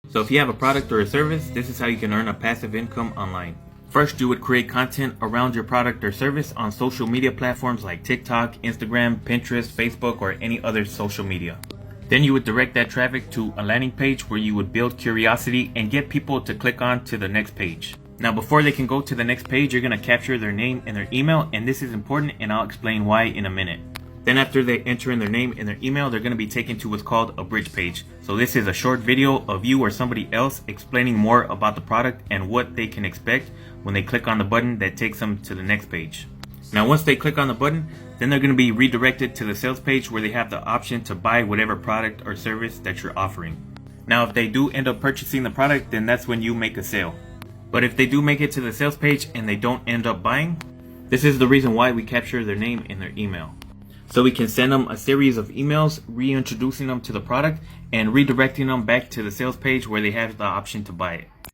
So if you have a product or a service, this is how you can earn a passive income online. First, you would create content around your product or service on social media platforms like TikTok, Instagram, Pinterest, Facebook, or any other social media. Then you would direct that traffic to a landing page where you would build curiosity and get people to click on to the next page. Now, before they can go to the next page, you're going to capture their name and their email, and this is important, and I'll explain why in a minute. Then after they enter in their name and their email, they're going to be taken to what's called a bridge page. So this is a short video of you or somebody else explaining more about the product and what they can expect when they click on the button that takes them to the next page. Now once they click on the button, then they're going to be redirected to the sales page where they have the option to buy whatever product or service that you're offering. Now if they do end up purchasing the product, then that's when you make a sale. But if they do make it to the sales page and they don't end up buying, this is the reason why we capture their name and their email. So we can send them a series of emails reintroducing them to the product and redirecting them back to the sales page where they have the option to buy it.